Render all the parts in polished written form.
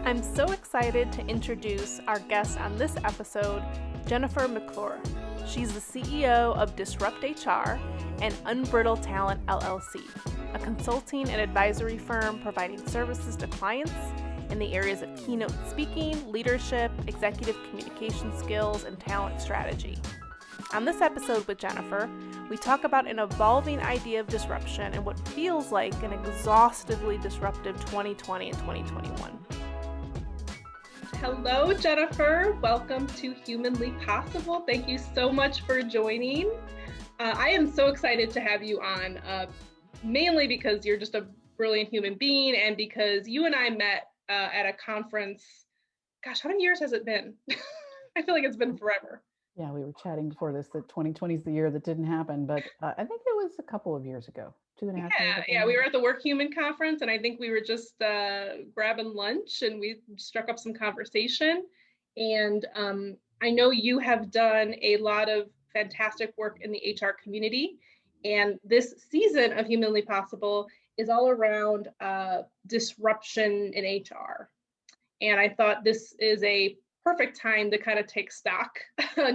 I'm so excited to introduce our guest on this episode, Jennifer McClure. She's the CEO of DisruptHR and Unbridled Talent LLC, a consulting and advisory firm providing services to clients in the areas of keynote speaking, leadership, executive communication skills, and talent strategy. On this episode with Jennifer, we talk about an evolving idea of disruption and what feels like an exhaustively disruptive 2020 and 2021. Hello, Jennifer. Welcome to Humanly Possible. Thank you so much for joining. I am so excited to have you on, mainly because you're just a brilliant human being and because you and I met at a conference. Gosh, how many years has it been? I feel like it's been forever. Yeah, we were chatting before this that 2020 is the year that didn't happen, but I think it was a couple of years ago, 2.5 years ago. Yeah, we were at the Work Human Conference, and I think we were just grabbing lunch, and we struck up some conversation. And I know you have done a lot of fantastic work in the HR community, and this season of Humanly Possible is all around disruption in HR. And I thought this is a perfect time to kind of take stock,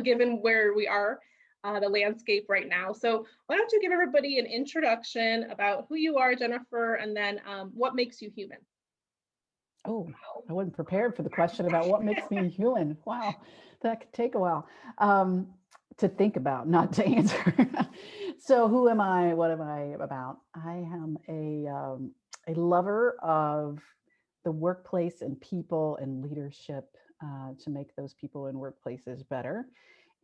given where we are, the landscape right now. So why don't you give everybody an introduction about who you are, Jennifer, and then what makes you human? Oh, I wasn't prepared for the question about what makes me human. Wow, that could take a while to think about, not to answer. So who am I? What am I about? I am a lover of the workplace and people and leadership to make those people in workplaces better,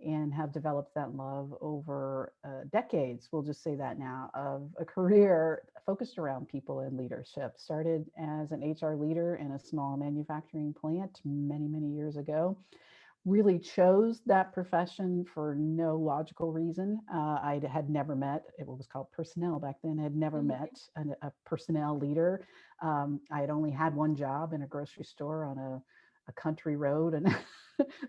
and have developed that love over decades, we'll just say that now, of a career focused around people and leadership. Started as an HR leader in a small manufacturing plant many, many years ago. Really chose that profession for no logical reason. I had never met, it was called personnel back then, I had never met a personnel leader. I had only had one job in a grocery store on a country road, and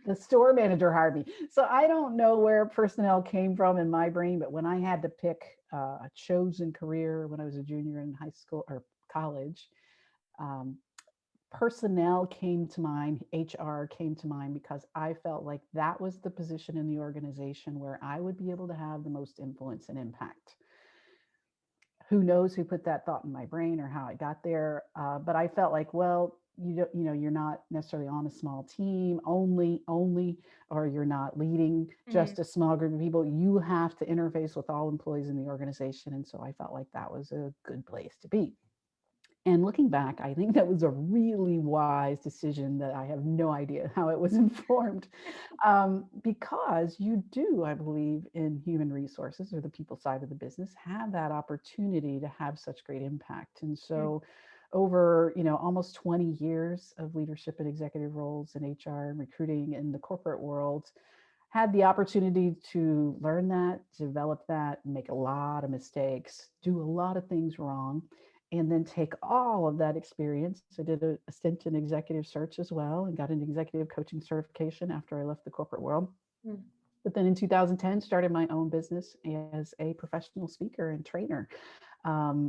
the store manager hired me. So I don't know where personnel came from in my brain, but when I had to pick a chosen career when I was a junior in high school or college, personnel came to mind, HR came to mind, because I felt like that was the position in the organization where I would be able to have the most influence and impact. Who knows who put that thought in my brain or how I got there, but I felt like, well, you're not necessarily on a small team only, or you're not leading just a small group of people. You have to interface with all employees in the organization. And so I felt like that was a good place to be. And looking back, I think that was a really wise decision that I have no idea how it was informed, because you do, I believe, in human resources or the people side of the business, have that opportunity to have such great impact. And so over almost 20 years of leadership and executive roles in HR and recruiting in the corporate world, had the opportunity to learn that, develop that, make a lot of mistakes, do a lot of things wrong, and then take all of that experience. I did a stint in executive search as well and got an executive coaching certification after I left the corporate world. But then in 2010, started my own business as a professional speaker and trainer,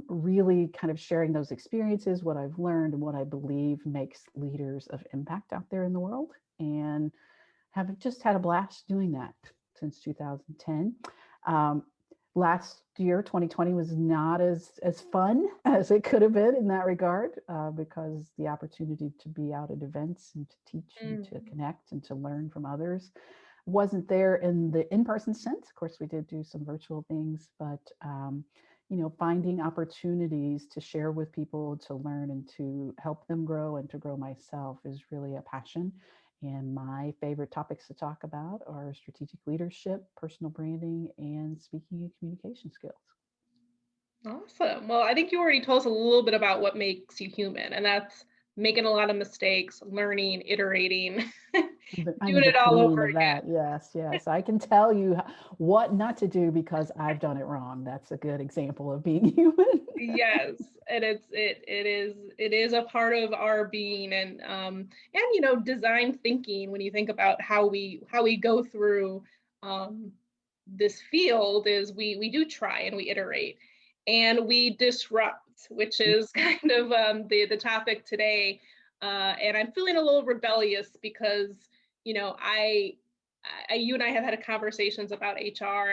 really kind of sharing those experiences, what I've learned and what I believe makes leaders of impact out there in the world, and have just had a blast doing that since 2010. Last year, 2020, was not as fun as it could have been in that regard, because the opportunity to be out at events and to teach and to connect and to learn from others wasn't there in the in-person sense. Of course, we did do some virtual things, but finding opportunities to share with people, to learn and to help them grow and to grow myself is really a passion. And my favorite topics to talk about are strategic leadership, personal branding, and speaking and communication skills. Awesome. Well, I think you already told us a little bit about what makes you human, and that's making a lot of mistakes, learning, iterating, doing it all over again. Yes. I can tell you what not to do because I've done it wrong. That's a good example of being human. Yes, and it is a part of our being, and design thinking. When you think about how we go through this field, is we do try and we iterate and we disrupt, which is kind of the topic today. And I'm feeling a little rebellious because, you know, you and I have had conversations about HR,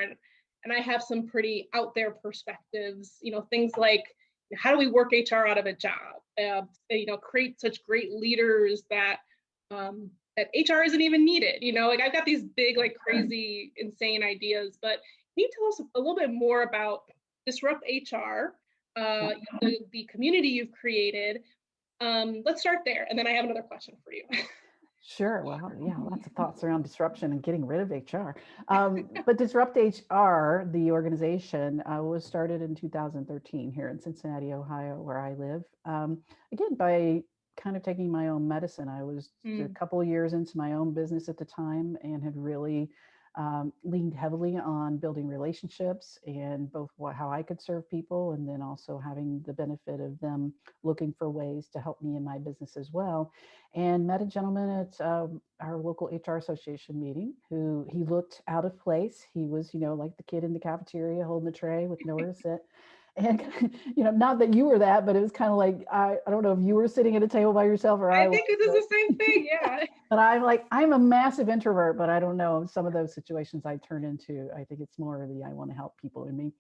and I have some pretty out there perspectives, you know, things like how do we work HR out of a job? You know, create such great leaders that that HR isn't even needed. You know, like I've got these big, like crazy, insane ideas, but can you tell us a little bit more about Disrupt HR, Yeah. the community you've created? Let's start there, and then I have another question for you. Sure. Well, yeah, lots of thoughts around disruption and getting rid of HR. But Disrupt HR, the organization, was started in 2013 here in Cincinnati, Ohio, where I live. Again, by kind of taking my own medicine. I was a Mm, couple of years into my own business at the time and had really leaned heavily on building relationships and both how I could serve people and then also having the benefit of them looking for ways to help me in my business as well. And met a gentleman at our local HR association meeting who he looked out of place. He was, you know, like the kid in the cafeteria holding the tray with nowhere to sit. And, you know, not that you were that, but it was kind of like, I don't know if you were sitting at a table by yourself or I I was, think this is the same thing. Yeah. but I'm like, I'm a massive introvert, but I don't know. Some of those situations I turn into, I think it's more the I want to help people in me.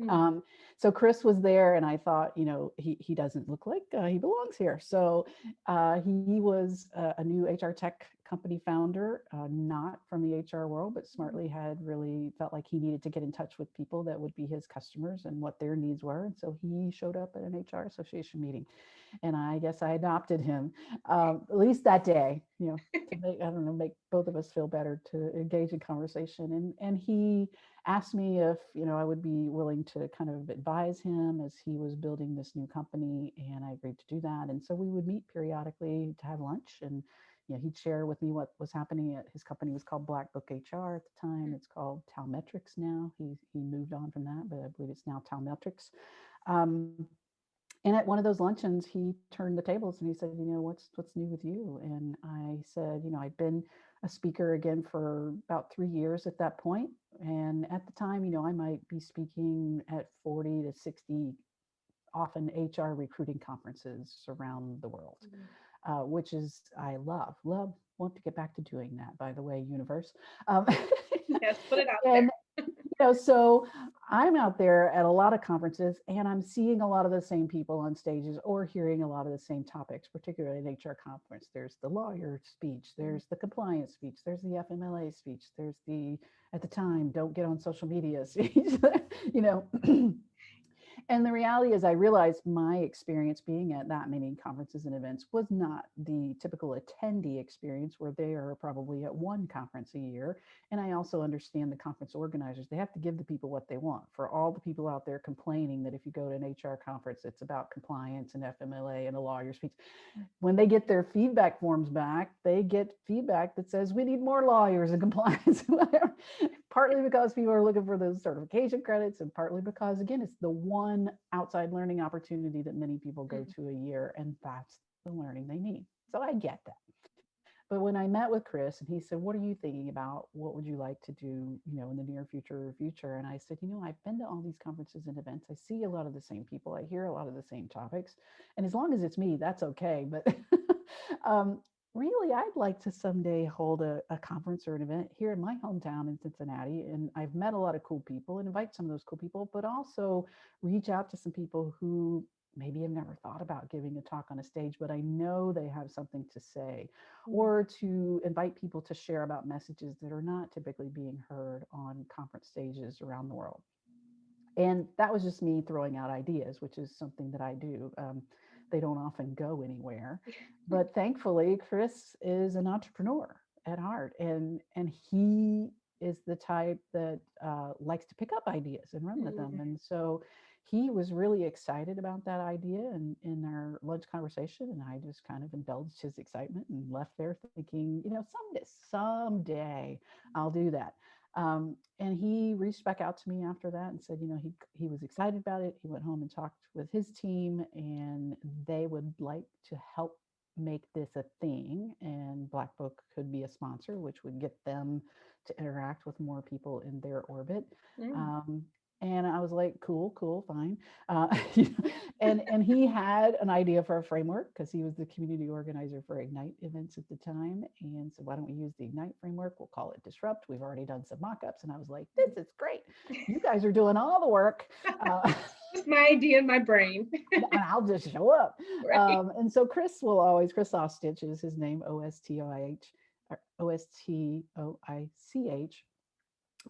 Mm, Um, so Chris was there, and I thought, you know, he doesn't look like he belongs here. So he was a new HR tech company founder, not from the HR world, but smartly had really felt like he needed to get in touch with people that would be his customers and what their needs were. And so he showed up at an HR association meeting, and I guess I adopted him, at least that day, you know, to make, I don't know, make both of us feel better, to engage in conversation. And he asked me if, you know, I would be willing to kind of advise him as he was building this new company. And I agreed to do that. And so we would meet periodically to have lunch, and you know, he'd share with me what was happening at his company. Was called Black Book HR at the time. It's called Talmetrics now. He moved on from that, but I believe it's now Talmetrics. Um, and at one of those luncheons, he turned the tables and he said, "You know, what's new with you?" And I said, "You know, I'd been a speaker again for about 3 years at that point, and at the time, you know, I might be speaking at 40 to 60, often HR recruiting conferences around the world, mm. which is I love. Want to get back to doing that, by the way, universe." Um, Yes, put it out there. and you know, so I'm out there at a lot of conferences and I'm seeing a lot of the same people on stages or hearing a lot of the same topics, particularly an HR conference. There's the lawyer speech, Mm, there's the compliance speech, there's the FMLA speech, there's the, at the time, don't get on social media speech, you know. And the reality is, I realized my experience being at that many conferences and events was not the typical attendee experience where they are probably at one conference a year. And I also understand the conference organizers, they have to give the people what they want. For all the people out there complaining that if you go to an HR conference, it's about compliance and FMLA and a lawyer speech, when they get their feedback forms back, they get feedback that says we need more lawyers and compliance, partly because people are looking for those certification credits, and partly because, again, it's the one outside learning opportunity that many people go mm, to a year, and that's the learning they need. So I get that. But when I met with Chris and he said, "What are you thinking about? What would you like to do, you know, in the near future or future?" And I said, "You know, I've been to all these conferences and events. I see a lot of the same people. I hear a lot of the same topics. And as long as it's me, that's okay. But um, really, I'd like to someday hold a conference or an event here in my hometown in Cincinnati. And I've met a lot of cool people and invite some of those cool people, but also reach out to some people who maybe have never thought about giving a talk on a stage, but I know they have something to say, mm, or to invite people to share about messages that are not typically being heard on conference stages around the world." And that was just me throwing out ideas, which is something that I do. They don't often go anywhere, but thankfully, Chris is an entrepreneur at heart, and he is the type that likes to pick up ideas and run with them. mm. And so he was really excited about that idea in our lunch conversation, and I just kind of indulged his excitement and left there thinking, you know, someday I'll do that. And he reached back out to me after that and said, you know, he was excited about it. He went home and talked with his team, and they would like to help make this a thing. And Black Book could be a sponsor, which would get them to interact with more people in their orbit. Mm. Um, And I was like, cool, fine. And he had an idea for a framework because he was the community organizer for Ignite events at the time. And so why don't we use the Ignite framework? We'll call it Disrupt. We've already done some mock-ups. And I was like, this is great. You guys are doing all the work. Just my idea in my brain. And I'll just show up. Right. And so Chris Chris Ostich is his name, Ostoich, or Ostoich.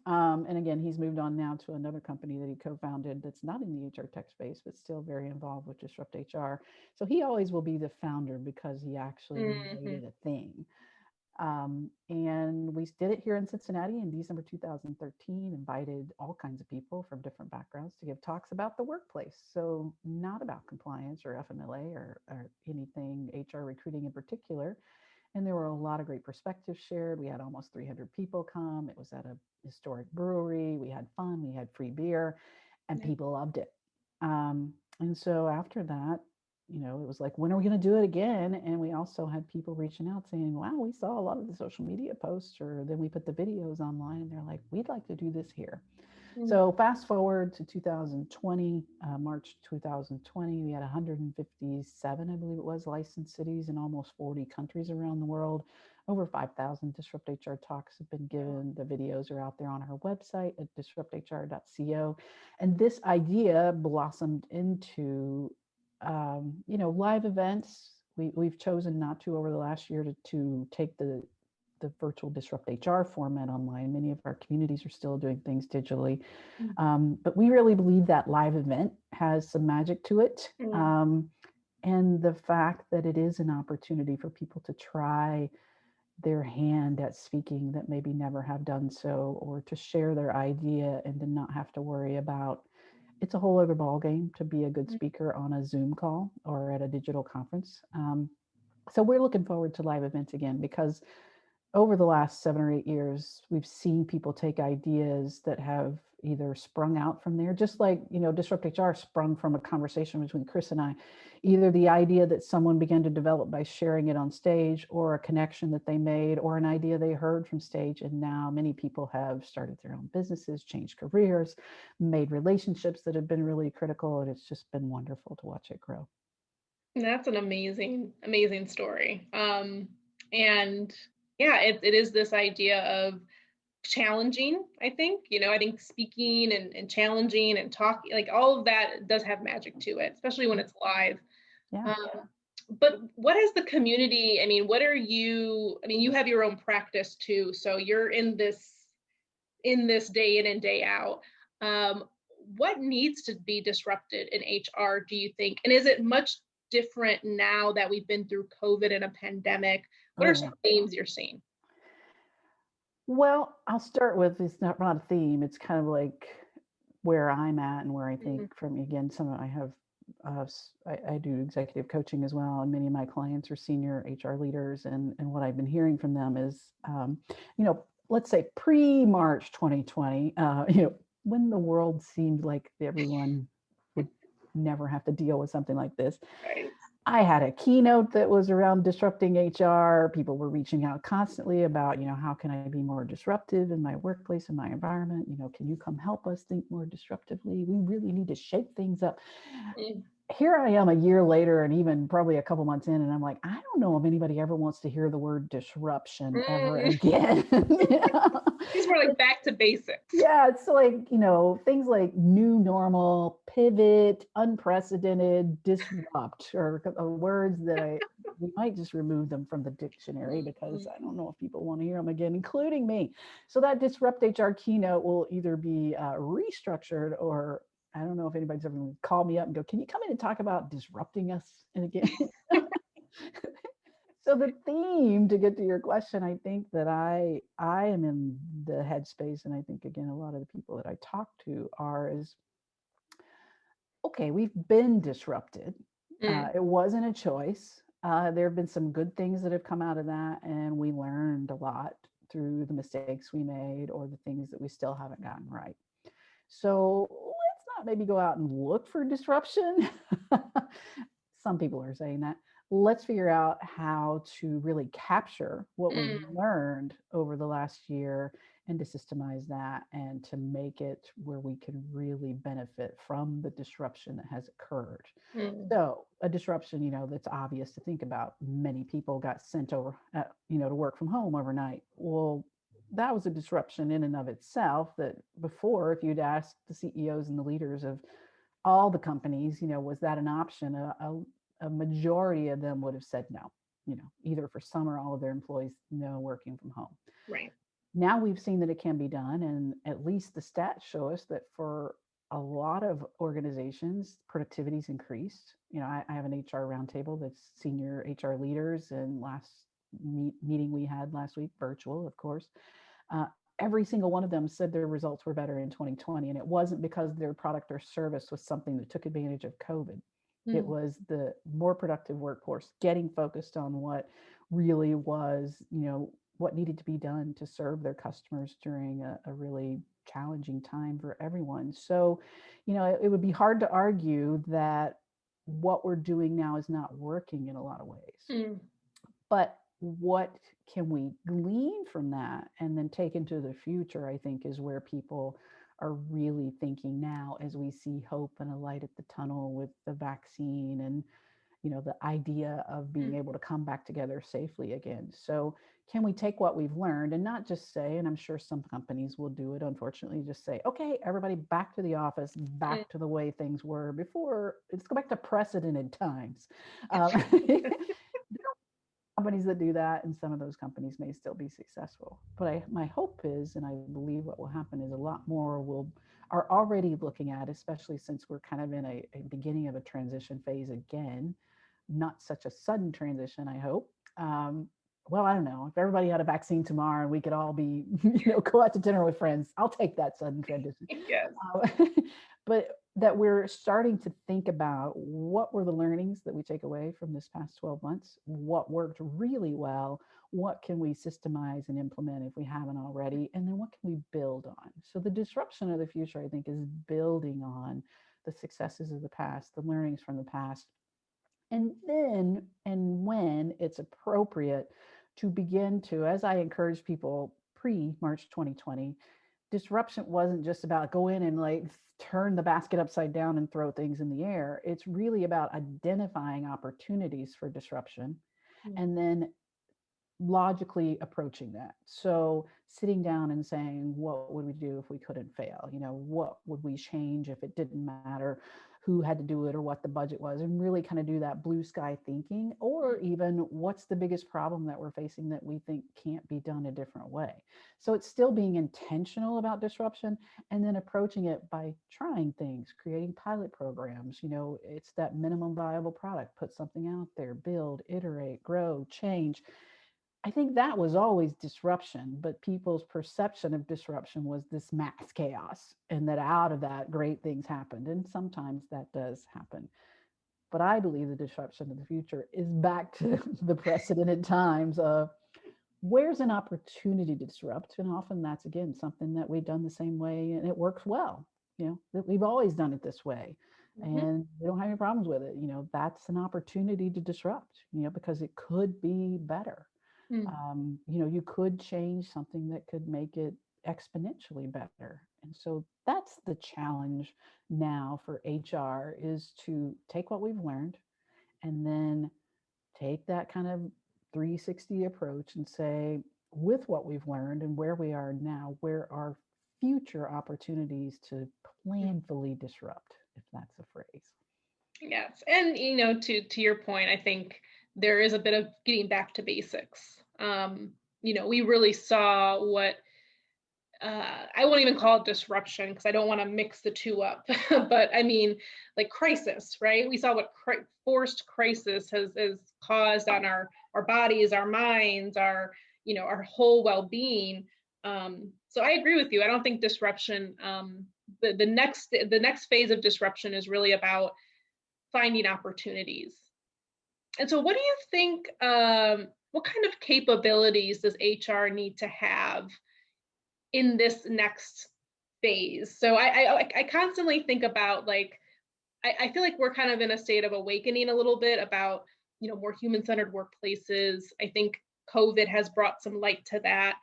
And again, he's moved on now to another company that he co-founded that's not in the HR tech space, but still very involved with DisruptHR. So he always will be the founder because he actually made it a thing. And we did it here in Cincinnati in December 2013, invited all kinds of people from different backgrounds to give talks about the workplace. So not about compliance or FMLA or anything HR recruiting in particular. And there were a lot of great perspectives shared. We had almost 300 people come. It was at a historic brewery. We had fun. We had free beer, and people loved it. And so after that, it was like, when are we going to do it again? And we also had people reaching out saying, wow, we saw a lot of the social media posts, or then we put the videos online, and they're like, we'd like to do this here. So fast forward to 2020, March 2020, we had 157, I believe it was, licensed cities in almost 40 countries around the world. Over 5,000 DisruptHR talks have been given. The videos are out there on our website at disrupthr.co. And this idea blossomed into, live events. We've chosen not to over the last year to take the virtual DisruptHR format online. Many of our communities are still doing things digitally. But we really believe that live event has some magic to it. And the fact that it is an opportunity for people to try their hand at speaking that maybe never have done so, or to share their idea and to not have to worry about, it's a whole other ballgame to be a good speaker on a Zoom call or at a digital conference. So we're looking forward to live events again, because over the last 7 or 8 years, we've seen people take ideas that have either sprung out from there, just like, DisruptHR sprung from a conversation between Chris and I, either the idea that someone began to develop by sharing it on stage, or a connection that they made, or an idea they heard from stage. And now many people have started their own businesses, changed careers, made relationships that have been really critical. And it's just been wonderful to watch it grow. That's an amazing, amazing story. And yeah, it is this idea of challenging, I think. I think speaking and challenging and talking, like all of that does have magic to it, especially when it's live. Yeah. But what is the community? I mean, you have your own practice too. So you're in this day in and day out. What needs to be disrupted in HR, do you think? And is it much different now that we've been through COVID and a pandemic? What are some themes you're seeing? Well, I'll start with, it's not a theme. It's kind of like where I'm at and where I think from, again, I do executive coaching as well. And many of my clients are senior HR leaders. And what I've been hearing from them is, let's say pre-March 2020, when the world seemed like everyone would never have to deal with something like this. Right. I had a keynote that was around disrupting HR. People were reaching out constantly about, how can I be more disruptive in my workplace, in my environment? Can you come help us think more disruptively? We really need to shake things up. Here I am a year later, and even probably a couple months in, and I'm like, I don't know if anybody ever wants to hear the word disruption ever again. These were like back to basics. Yeah, it's like, things like new normal, pivot, unprecedented, disrupt, or words that we might just remove them from the dictionary, because I don't know if people want to hear them again, including me. So that DisruptHR keynote will either be restructured, or I don't know if anybody's ever going to call me up and go, can you come in and talk about disrupting us again? So the theme, to get to your question, I think that I am in the headspace, and I think, again, a lot of the people that I talk to is, okay, we've been disrupted. It wasn't a choice. There have been some good things that have come out of that, and we learned a lot through the mistakes we made, or the things that we still haven't gotten right. So let's not maybe go out and look for disruption. Some people are saying that. let's figure out how to really capture what we've Mm, learned over the last year and to systemize that and to make it where we can really benefit from the disruption that has occurred. mm, So a disruption, that's obvious to think about. Many people got sent over, to work from home overnight. Well, that was a disruption in and of itself that before, if you'd asked the CEOs and the leaders of all the companies, was that an option? A majority of them would have said no, either for some or all of their employees, no working from home. right. Now we've seen that it can be done, and at least the stats show us that for a lot of organizations, productivity's increased. I have an HR roundtable that's senior HR leaders, and last meeting we had last week, virtual, of course, uh, every single one of them said their results were better in 2020. And it wasn't because their product or service was something that took advantage of COVID. It Mm, was the more productive workforce getting focused on what really was, what needed to be done to serve their customers during a really challenging time for everyone. So, it would be hard to argue that what we're doing now is not working in a lot of ways. mm, But what can we glean from that and then take into the future, I think, is where people are really thinking now as we see hope and a light at the tunnel with the vaccine and the idea of being mm. able to come back together safely again. So can we take what we've learned and not just say, and I'm sure some companies will do it, unfortunately, just say, okay, everybody back to the office, Mm. back to the way things were before. Let's go back to precedented times. Companies that do that, and some of those companies may still be successful. But my hope is, and I believe what will happen is a lot more will are already looking at, especially since we're kind of in a beginning of a transition phase again, not such a sudden transition, I hope. Well, I don't know. If everybody had a vaccine tomorrow and we could all be, go out to dinner with friends, I'll take that sudden transition. Yes. Uh, but that we're starting to think about what were the learnings that we take away from this past 12 months, what worked really well, what can we systemize and implement if we haven't already, and then what can we build on. So the disruption of the future, I think, is building on the successes of the past, the learnings from the past, and then and when it's appropriate to begin to, as I encourage people pre March 2020, disruption wasn't just about go in and like turn the basket upside down and throw things in the air. It's really about identifying opportunities for disruption Mm, and then logically approaching that. So sitting down and saying, what would we do if we couldn't fail? What would we change if it didn't matter who had to do it or what the budget was, and really kind of do that blue sky thinking, or even what's the biggest problem that we're facing that we think can't be done a different way. So it's still being intentional about disruption and then approaching it by trying things, creating pilot programs. It's that minimum viable product, put something out there, build, iterate, grow, change. I think that was always disruption, but people's perception of disruption was this mass chaos, and that out of that, great things happened. And sometimes that does happen. But I believe the disruption of the future is back to the precedented times of where's an opportunity to disrupt. And often that's, again, something that we've done the same way and it works well, that we've always done it this way. mhm, And we don't have any problems with it. That's an opportunity to disrupt, because it could be better. mm. You could change something that could make it exponentially better. And so that's the challenge now for HR, is to take what we've learned and then take that kind of 360 approach and say, with what we've learned and where we are now, where are future opportunities to planfully disrupt, if that's a phrase. Yes. And to your point, I think there is a bit of getting back to basics. We really saw what I won't even call it disruption because I don't want to mix the two up. But I mean, like crisis, right? We saw what forced crisis has caused on our bodies, our minds, our whole well-being. So I agree with you. I don't think disruption. The next phase of disruption is really about finding opportunities. And so, what do you think? What kind of capabilities does HR need to have in this next phase? So I constantly think about, like, I feel like we're kind of in a state of awakening a little bit about more human-centered workplaces. I think COVID has brought some light to that.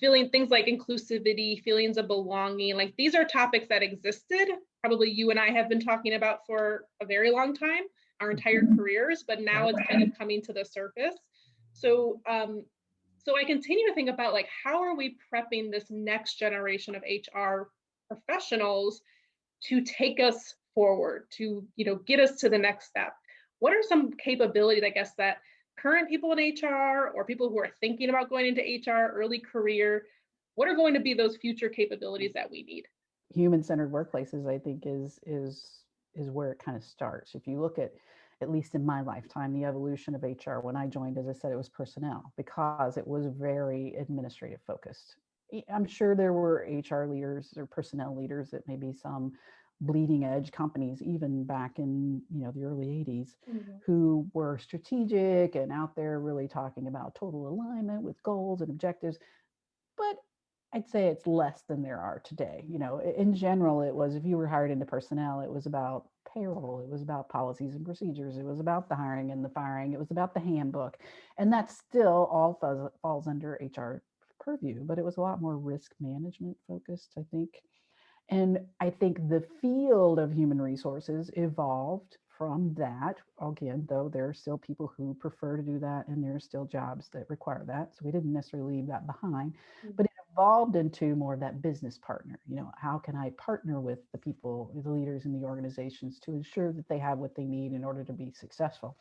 Feeling things like inclusivity, feelings of belonging, like these are topics that existed. Probably you and I have been talking about for a very long time, our entire careers, but now it's kind of coming to the surface. So, so I continue to think about like, how are we prepping this next generation of HR professionals to take us forward, to get us to the next step? What are some capabilities, I guess, that current people in HR or people who are thinking about going into HR, early career, what are going to be those future capabilities that we need? Human-centered workplaces, I think, is where it kind of starts. If you look at least in my lifetime, the evolution of HR, when I joined, as I said, it was personnel because it was very administrative focused. I'm sure there were HR leaders or personnel leaders at maybe some bleeding edge companies, even back in the early 80s, who were strategic and out there really talking about total alignment with goals and objectives. But I'd say it's less than there are today. In general, it was, if you were hired into personnel, it was about payroll, it was about policies and procedures, it was about the hiring and the firing, it was about the handbook. And that still all falls under HR purview, but it was a lot more risk management focused, I think. And I think the field of human resources evolved from that. Again, though, there are still people who prefer to do that, and there are still jobs that require that. So we didn't necessarily leave that behind, but it evolved into more of that business partner. How can I partner with the people, the leaders in the organizations to ensure that they have what they need in order to be successful?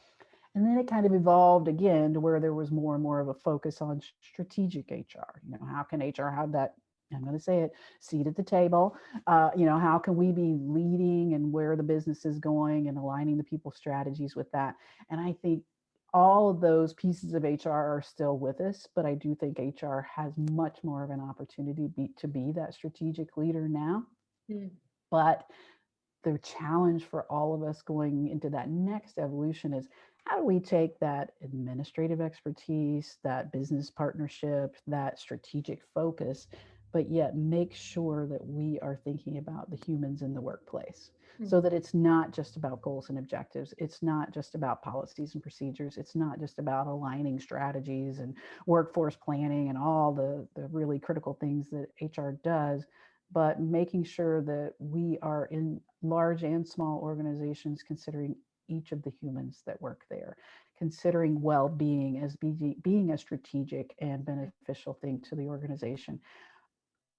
And then it kind of evolved again to where there was more and more of a focus on strategic HR. How can HR have that, I'm going to say it, seat at the table? How can we be leading and where the business is going and aligning the people's strategies with that? And I think all of those pieces of HR are still with us, but I do think HR has much more of an opportunity to be that strategic leader now. But the challenge for all of us going into that next evolution is, how do we take that administrative expertise, that business partnership, that strategic focus, but yet make sure that we are thinking about the humans in the workplace, so that it's not just about goals and objectives. It's not just about policies and procedures. It's not just about aligning strategies and workforce planning and all the really critical things that HR does, but making sure that we are in large and small organizations considering each of the humans that work there, considering well-being as being a strategic and beneficial thing to the organization.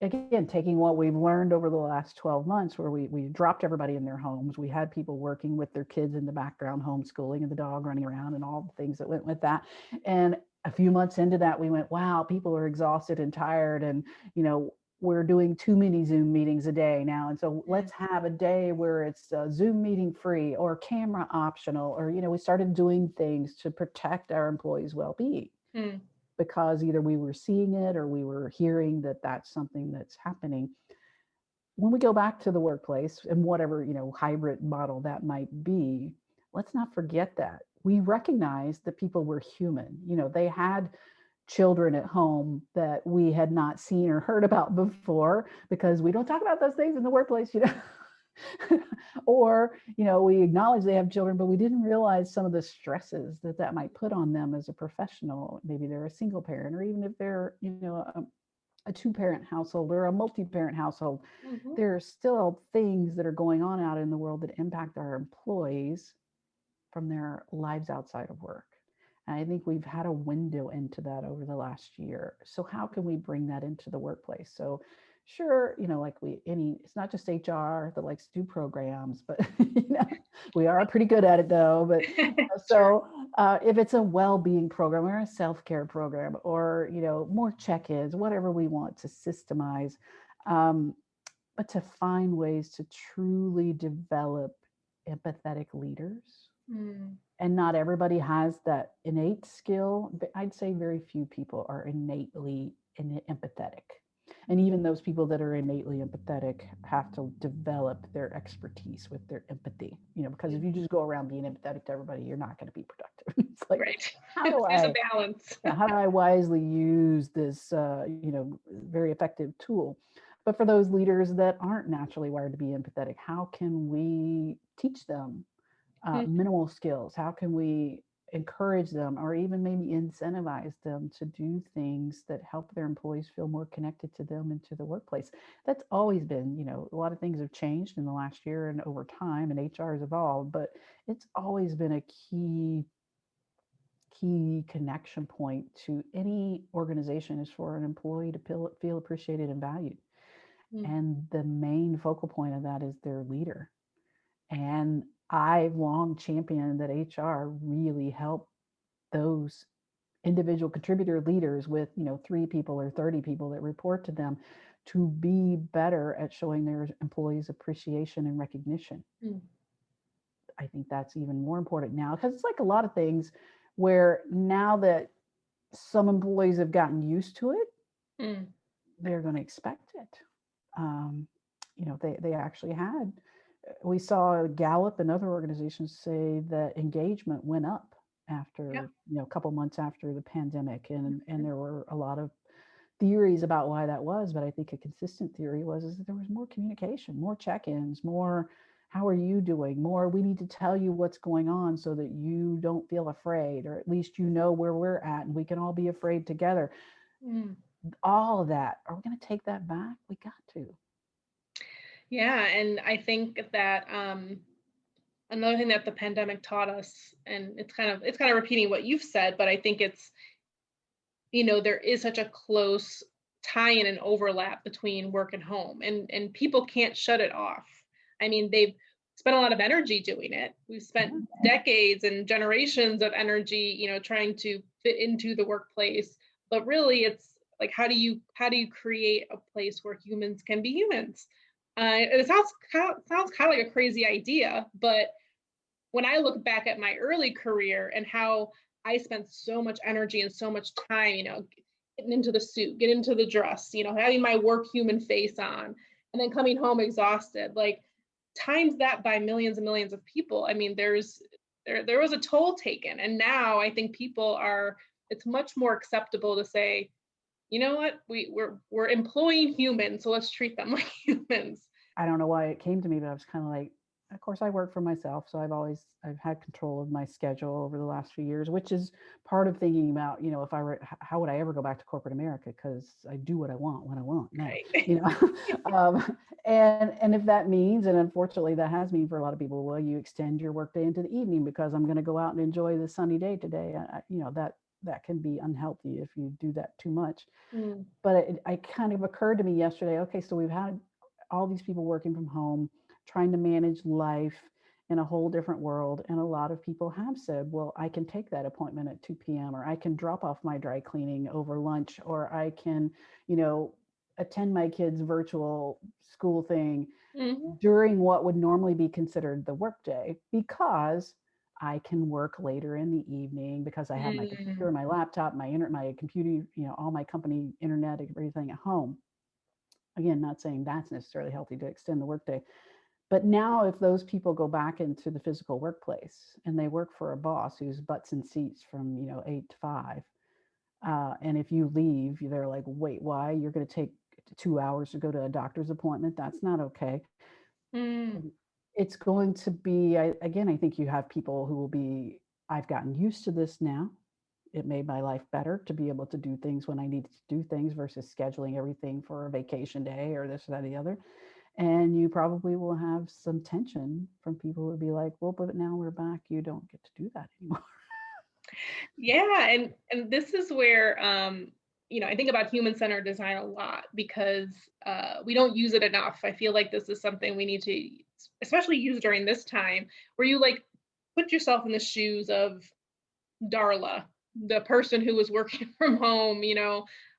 Again, taking what we've learned over the last 12 months, where we dropped everybody in their homes. We had people working with their kids in the background, homeschooling, and the dog running around and all the things that went with that. And a few months into that, we went, wow, people are exhausted and tired. And, we're doing too many Zoom meetings a day now. And so let's have a day where it's Zoom meeting free or camera optional, or, we started doing things to protect our employees' well-being. Because either we were seeing it or we were hearing that that's something that's happening. When we go back to the workplace and whatever, hybrid model that might be, let's not forget that. We recognize that people were human. They had children at home that we had not seen or heard about before, because we don't talk about those things in the workplace, or, we acknowledge they have children, but we didn't realize some of the stresses that might put on them as a professional. Maybe they're a single parent, or even if they're, a two-parent household or a multi-parent household, there are still things that are going on out in the world that impact our employees from their lives outside of work. And I think we've had a window into that over the last year. So how can we bring that into the workplace? So sure, it's not just HR that likes to do programs, but we are pretty good at it though. But so if it's a well-being program or a self-care program, or more check-ins, whatever we want to systemize, but to find ways to truly develop empathetic leaders. And not everybody has that innate skill. I'd say very few people are innately empathetic. And even those people that are innately empathetic have to develop their expertise with their empathy, because if you just go around being empathetic to everybody, you're not going to be productive. It's like, right. There's a balance. How do I wisely use this, very effective tool? But for those leaders that aren't naturally wired to be empathetic, how can we teach them minimal skills? How can we encourage them or even maybe incentivize them to do things that help their employees feel more connected to them and to the workplace. That's always been, a lot of things have changed in the last year and over time, and HR has evolved, but it's always been a key connection point to any organization is for an employee to feel appreciated and valued. Mm. And the main focal point of that is their leader. And I've long championed that HR really help those individual contributor leaders with 3 people or 30 people that report to them to be better at showing their employees appreciation and recognition. Mm. I think that's even more important now, because it's like a lot of things where now that some employees have gotten used to it, Mm. they're going to expect it. They actually had, we saw Gallup and other organizations say that engagement went up Yeah. after, a couple months after the pandemic. And there were a lot of theories about why that was, but I think a consistent theory is that there was more communication, more check-ins, more, how are you doing? More, we need to tell you what's going on so that you don't feel afraid, or at least you know where we're at and we can all be afraid together. Mm. All of that. Are we going to take that back? We got to. Yeah, and I think that another thing that the pandemic taught us, and it's kind of repeating what you've said, but I think it's, there is such a close tie-in and overlap between work and home, and people can't shut it off. I mean, they've spent a lot of energy doing it. We've spent decades and generations of energy, trying to fit into the workplace. But really, it's like, how do you create a place where humans can be humans? It sounds kind of like a crazy idea, but when I look back at my early career and how I spent so much energy and so much time, getting into the suit, getting into the dress, having my work human face on, and then coming home exhausted, like, times that by millions and millions of people. I mean, there was a toll taken. And now I think it's much more acceptable to say, you know what, we're employing humans, so let's treat them like humans. I don't know why it came to me, but I was kind of like, of course I work for myself, so I've had control of my schedule over the last few years, which is part of thinking about, if I were, how would I ever go back to corporate America, because I do what I want when I want now. Right. And if that means, and unfortunately that has mean for a lot of people, well, you extend your workday into the evening because I'm going to go out and enjoy the sunny day today. That can be unhealthy if you do that too much. Mm. But it kind of occurred to me yesterday, okay, so we've had all these people working from home, trying to manage life in a whole different world. And a lot of people have said, well, I can take that appointment at 2 p.m., or I can drop off my dry cleaning over lunch, or I can, attend my kids' virtual school thing Mm-hmm. during what would normally be considered the workday, because I can work later in the evening because I have my Mm. computer, my laptop, my computer, all my company internet, everything at home. Again, not saying that's necessarily healthy to extend the workday. But now if those people go back into the physical workplace and they work for a boss who's butts and seats from, 8 to 5, and if you leave, they're like, wait, why? You're going to take 2 hours to go to a doctor's appointment? That's not okay. Mm. It's going to be, I think you have people who will be, I've gotten used to this now. It made my life better to be able to do things when I needed to do things versus scheduling everything for a vacation day or this or that or the other. And you probably will have some tension from people who would be like, well, but now we're back. You don't get to do that anymore. Yeah, and this is where I think about human-centered design a lot, because we don't use it enough. I feel like this is something we need to especially use during this time, where you, like, put yourself in the shoes of Darla, the person who was working from home,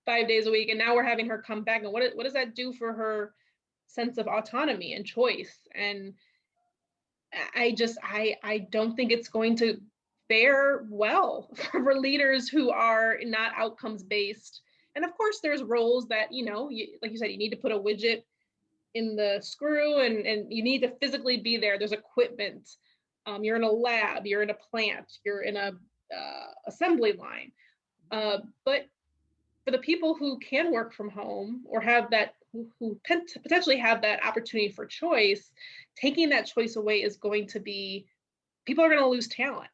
5 days a week, and now we're having her come back. And what does that do for her sense of autonomy and choice? And I don't think it's going to fare well for leaders who are not outcomes based. And of course, there's roles that, like you said, you need to put a widget in the screw, and you need to physically be there. There's equipment. You're in a lab, you're in a plant, you're in a assembly line. But for the people who can work from home, or have that, who potentially have that opportunity for choice, taking that choice away is going to be, people are going to lose talent.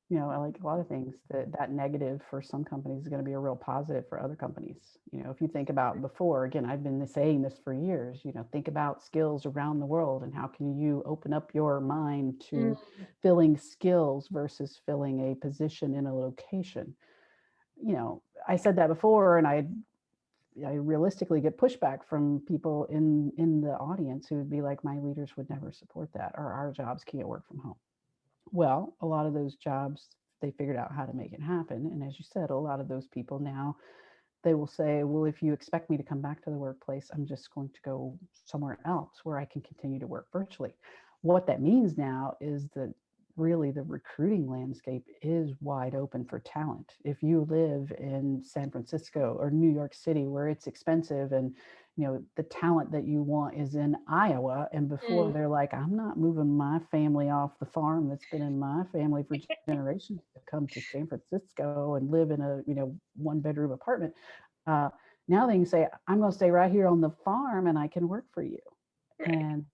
like a lot of things, that negative for some companies is going to be a real positive for other companies. If you think about before, again, I've been saying this for years, think about skills around the world and how can you open up your mind Mm, to filling skills versus filling a position in a location. I said that before, and I realistically get pushback from people in the audience who would be like, my leaders would never support that, or our jobs can't work from home. Well, a lot of those jobs, they figured out how to make it happen. And as you said, a lot of those people now, they will say, well, if you expect me to come back to the workplace, I'm just going to go somewhere else where I can continue to work virtually. What that means now is that really the recruiting landscape is wide open for talent. If you live in San Francisco or New York City, where it's expensive, and the talent that you want is in Iowa, and before mm, they're like, I'm not moving my family off the farm that's been in my family for generations to come to San Francisco and live in a 1-bedroom apartment. uh, Now they can say, I'm going to stay right here on the farm and I can work for you. right. And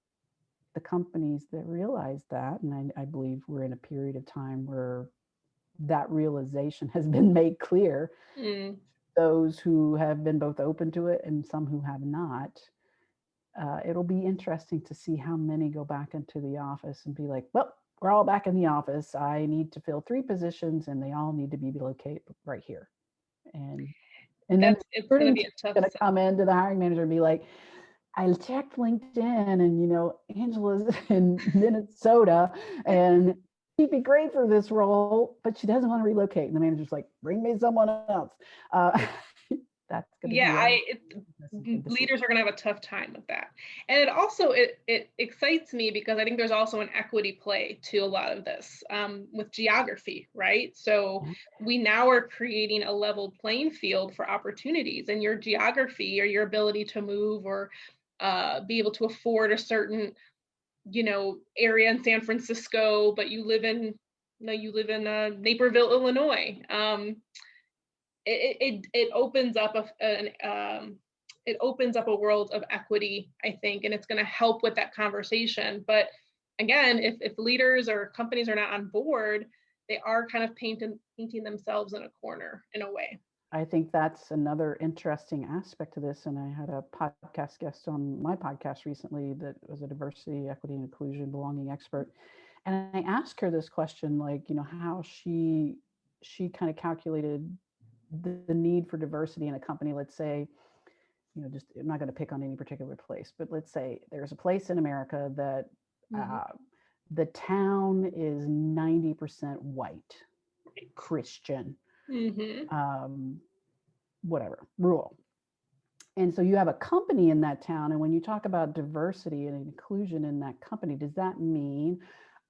the companies that realize that, and I believe we're in a period of time where that realization has been made clear, Mm, those who have been both open to it and some who have not. It'll be interesting to see how many go back into the office and be like, well, we're all back in the office. I need to fill 3 positions and they all need to be located right here. And then the it's going to recruiting be team a is tough going to sell. come into the hiring manager and be like, I checked LinkedIn, and Angela's in Minnesota and she'd be great for this role, but she doesn't want to relocate. And the manager's like, bring me someone else. Uh, that's going to Yeah, be a interesting thing to see. leaders are going to have a tough time with that. And it also it excites me because I think there's also an equity play to a lot of this, with geography, right? So Yeah. we now are creating a level playing field for opportunities, and your geography or your ability to move or be able to afford a certain area in San Francisco, but you live in Naperville, Illinois. It opens up it opens up a world of equity, I think, and it's going to help with that conversation. But again, if leaders or companies are not on board, they are kind of painting themselves in a corner in a way. I think that's another interesting aspect of this. And I had a podcast guest on my podcast recently that was a diversity, equity, and inclusion belonging expert. And I asked her this question, like, how she kind of calculated the need for diversity in a company. Let's say, just, I'm not going to pick on any particular place, but let's say there's a place in America that Mm-hmm. the town is 90% white, Christian, Mm-hmm. um, whatever, rural. And so you have a company in that town. And when you talk about diversity and inclusion in that company, does that mean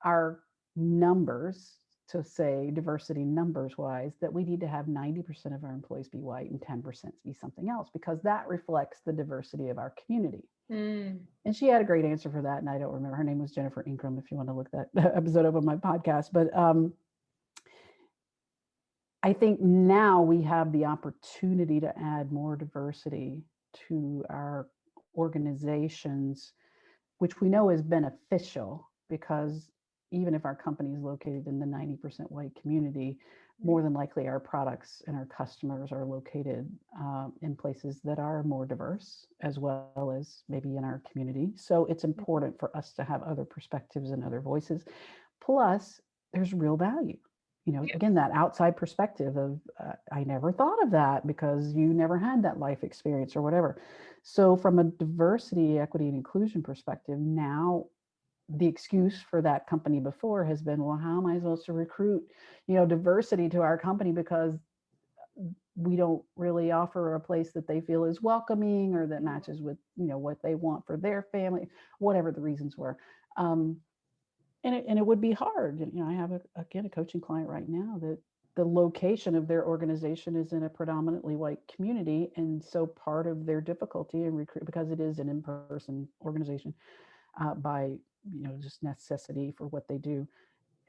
our numbers, to say diversity numbers wise, that we need to have 90% of our employees be white and 10% be something else, because that reflects the diversity of our community? Mm. And she had a great answer for that. And I don't remember, her name was Jennifer Ingram, if you want to look that episode up on my podcast. But I think now we have the opportunity to add more diversity to our organizations, which we know is beneficial, because even if our company is located in the 90% white community, more than likely our products and our customers are located in places that are more diverse, as well as maybe in our community. So it's important for us to have other perspectives and other voices. Plus, there's real value. Yes. Again, that outside perspective of, I never thought of that because you never had that life experience or whatever. So from a diversity, equity, and inclusion perspective, now the excuse for that company before has been, well, how am I supposed to recruit, diversity to our company, because we don't really offer a place that they feel is welcoming or that matches with, what they want for their family, whatever the reasons were. And it would be hard. I have a coaching client right now that the location of their organization is in a predominantly white community, and so part of their difficulty in recruit, because it is an in-person organization by just necessity for what they do,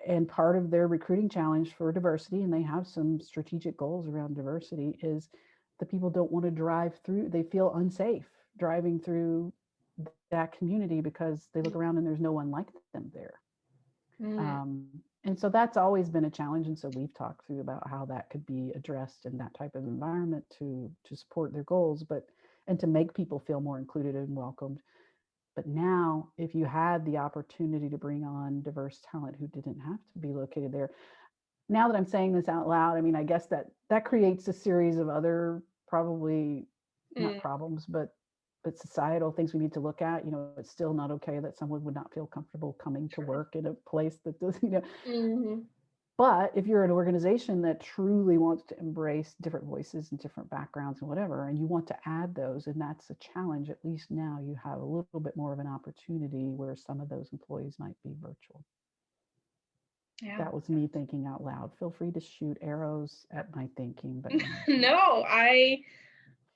and part of their recruiting challenge for diversity, and they have some strategic goals around diversity, is the people don't want to drive through. They feel unsafe driving through that community because they look around and there's no one like them there. Mm. And so that's always been a challenge. And so we've talked through about how that could be addressed in that type of environment to support their goals, but and to make people feel more included and welcomed. But now, if you had the opportunity to bring on diverse talent who didn't have to be located there, now that I'm saying this out loud, I mean, I guess that creates a series of other probably not problems, but societal things we need to look at. You know, it's still not okay that someone would not feel comfortable coming to work in a place that does, you know. Mm-hmm. But if you're an organization that truly wants to embrace different voices and different backgrounds and whatever, and you want to add those, and that's a challenge, at least now you have a little bit more of an opportunity where some of those employees might be virtual. Yeah. That was me thinking out loud. Feel free to shoot arrows at my thinking, but no, I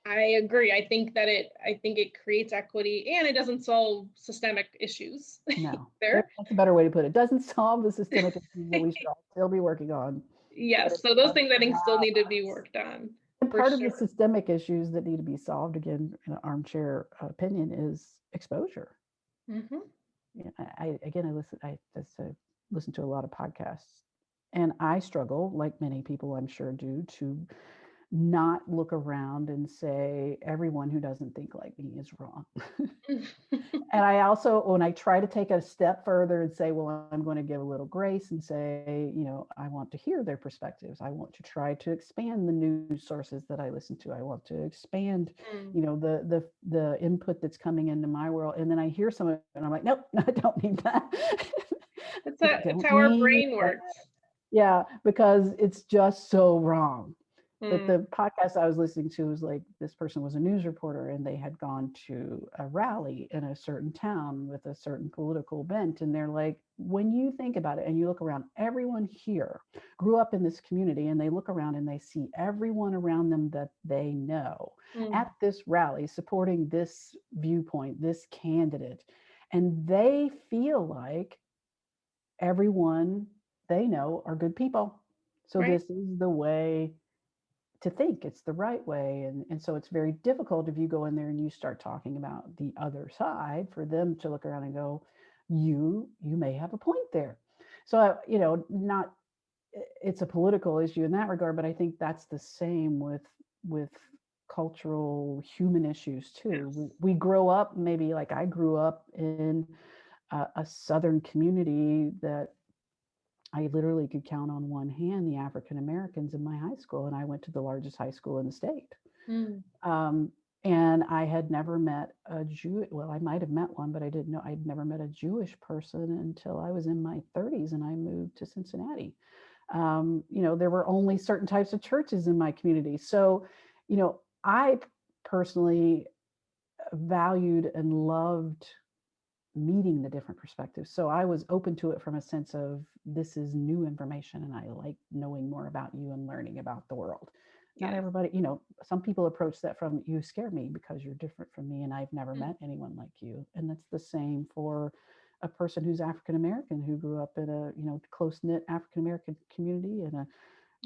agree. I think it creates equity and it doesn't solve systemic issues. no, there. that's a better way to put it. It doesn't solve the systemic issues that we should still be working on. Yes. So those things I think still need to be worked on. And part of the systemic issues that need to be solved, again, in an armchair opinion, is exposure. Mm-hmm. Yeah, I listen to a lot of podcasts, and I struggle, like many people I'm sure do, to not look around and say everyone who doesn't think like me is wrong. And I also, when I try to take a step further and say, well, I'm going to give a little grace and say, you know, I want to hear their perspectives. I want to try to expand the news sources that I listen to. I want to expand, you know, the input that's coming into my world. And then I hear some of it and I'm like, nope, I don't need that. It's how our brain works. Yeah, because it's just so wrong. But the podcast I was listening to was like, this person was a news reporter and they had gone to a rally in a certain town with a certain political bent. And they're like, when you think about it and you look around, everyone here grew up in this community, and they look around and they see everyone around them that they know at this rally supporting this viewpoint, this candidate. And they feel like everyone they know are good people. So Right. this is the way to think, it's the right way. And so it's very difficult if you go in there and you start talking about the other side for them to look around and go, you may have a point there. So, you know, not, it's a political issue in that regard, but I think that's the same with cultural human issues too. Yes. We grow up, maybe like I grew up in a Southern community that I literally could count on one hand the African Americans in my high school, and I went to the largest high school in the state. And I had never met a Jew. Well, I might have met one, but I didn't know. I'd never met a Jewish person until I was in my 30s, and I moved to Cincinnati. You know, there were only certain types of churches in my community, so you know, I personally valued and loved meeting the different perspectives. So I was open to it from a sense of, this is new information and I like knowing more about you and learning about the world. Not everybody, you know, some people approach that from, you scare me because you're different from me and I've never met anyone like you. And that's the same for a person who's African American, who grew up in a, you know, close-knit African American community in a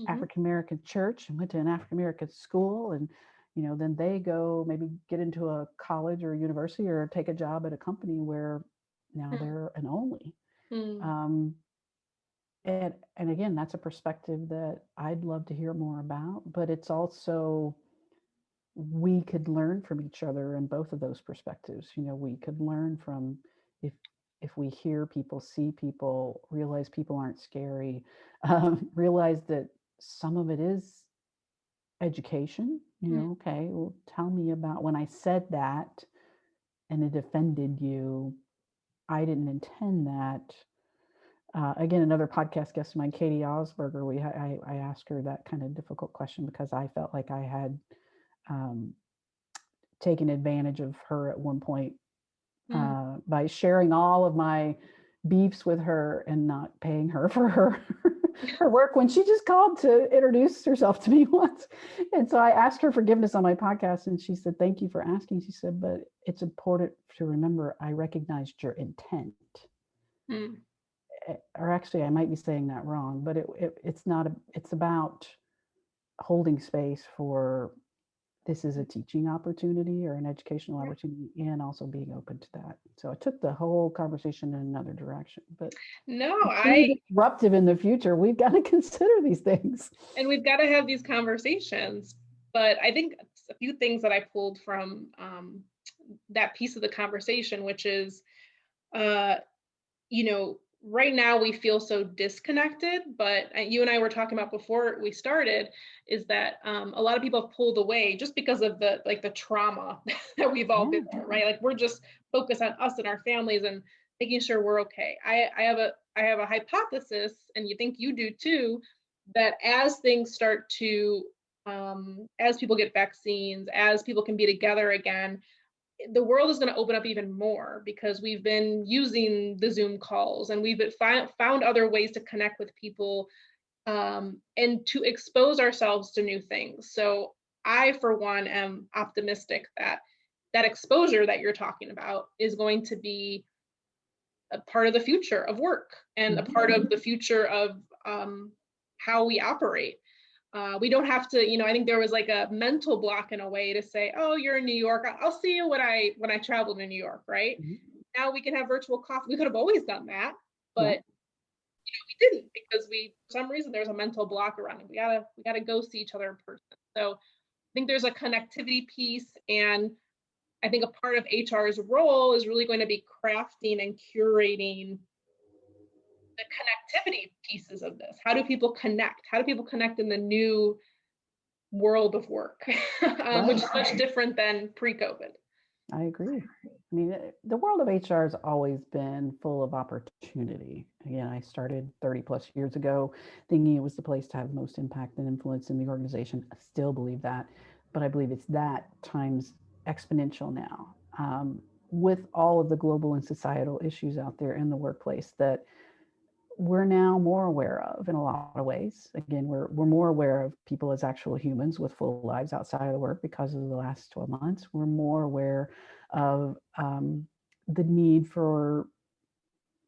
African American church and went to an African American school, and you know, then they go maybe get into a college or a university or take a job at a company where now they're an only. And again, that's a perspective that I'd love to hear more about, but it's also, we could learn from each other in both of those perspectives. You know, we could learn from, if we hear people, see people, realize people aren't scary, realize that some of it is education. You know, okay, well, tell me about when I said that and it offended you. I didn't intend that. Again, another podcast guest of mine, Katie Osberger, I asked her that kind of difficult question because I felt like I had taken advantage of her at one point by sharing all of my beefs with her and not paying her for her her work when she just called to introduce herself to me once. And so I asked her forgiveness on my podcast, and she said, thank you for asking. She said, but it's important to remember I recognized your intent. Or actually, I might be saying that wrong, but it's not, it's about holding space for this is a teaching opportunity or an educational opportunity, and also being open to that. So I took the whole conversation in another direction, but No, being disruptive in the future, we've got to consider these things. And we've got to have these conversations. But I think a few things that I pulled from that piece of the conversation, which is, right now we feel so disconnected, but you and I were talking about before we started, is that a lot of people have pulled away just because of the trauma that we've all been through, right? Like we're just focused on us and our families and making sure we're okay. I have a hypothesis, and you think you do too, that as things start to as people get vaccines, as people can be together again, the world is going to open up even more because we've been using the Zoom calls and we've found other ways to connect with people and to expose ourselves to new things. So I, for one, am optimistic that that exposure that you're talking about is going to be a part of the future of work and a part of the future of how we operate. We don't have to, I think there was like a mental block in a way to say, oh, you're in New York, I'll see you when I travel to New York, right? Now we can have virtual coffee. We could have always done that, but we didn't, because for some reason there's a mental block around it. We gotta go see each other in person. So I think there's a connectivity piece, and I think a part of HR's role is really going to be crafting and curating the connectivity pieces of this. How do people connect? How do people connect in the new world of work, which is much different than pre-COVID? I agree. I mean, the world of HR has always been full of opportunity. Again, I started 30 plus years ago thinking it was the place to have the most impact and influence in the organization. I still believe that, but I believe it's that times exponential now, with all of the global and societal issues out there in the workplace that we're now more aware of in a lot of ways. Again, we're more aware of people as actual humans with full lives outside of work because of the last 12 months. We're more aware of the need for,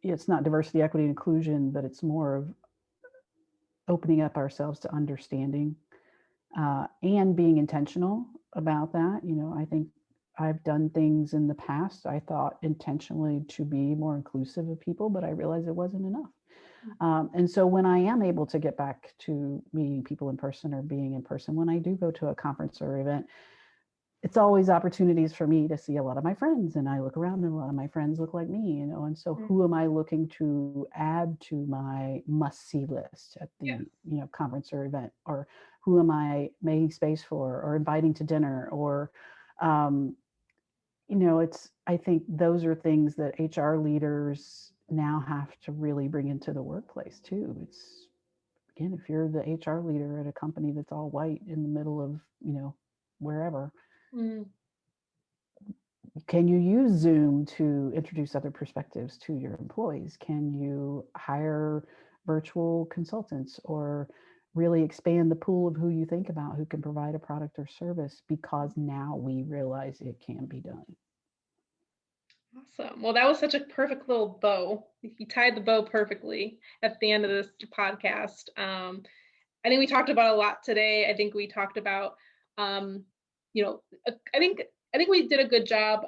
it's not diversity, equity, and inclusion, but it's more of opening up ourselves to understanding and being intentional about that. I think I've done things in the past I thought intentionally to be more inclusive of people, but I realized it wasn't enough. And so when I am able to get back to meeting people in person or being in person, when I do go to a conference or event, it's always opportunities for me to see a lot of my friends, and I look around and a lot of my friends look like me, and so who am I looking to add to my must-see list at the conference or event, or who am I making space for or inviting to dinner, or I think those are things that HR leaders now have to really bring into the workplace too. It's, again, if you're the HR leader at a company that's all white in the middle of, wherever, can you use Zoom to introduce other perspectives to your employees? Can you hire virtual consultants or really expand the pool of who you think about who can provide a product or service, because now we realize it can be done? Awesome. Well, that was such a perfect little bow. You tied the bow perfectly at the end of this podcast. I think we talked about a lot today. I think we talked about, I think we did a good job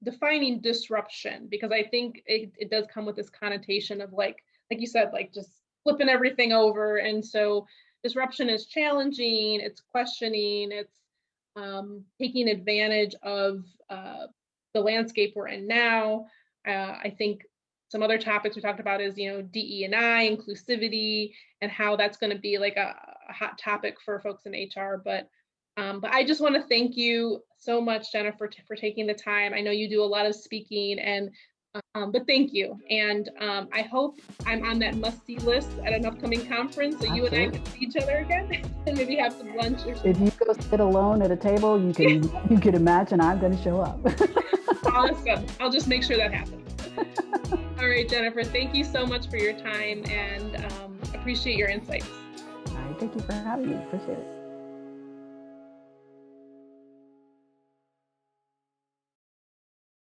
defining disruption, because I think it does come with this connotation of like you said, like just flipping everything over. And so disruption is challenging, it's questioning, it's taking advantage of the landscape we're in now. I think some other topics we talked about is, DE&I, inclusivity, and how that's going to be like a hot topic for folks in HR. But I just want to thank you so much, Jennifer, for taking the time. I know you do a lot of speaking, and but thank you. And I hope I'm on that must-see list at an upcoming conference, so you and I can see each other again and maybe have some lunch or something. If you go sit alone at a table, you can imagine I'm going to show up. Awesome. I'll just make sure that happens. All right, Jennifer, thank you so much for your time, and appreciate your insights. All right, thank you for having me. Appreciate it.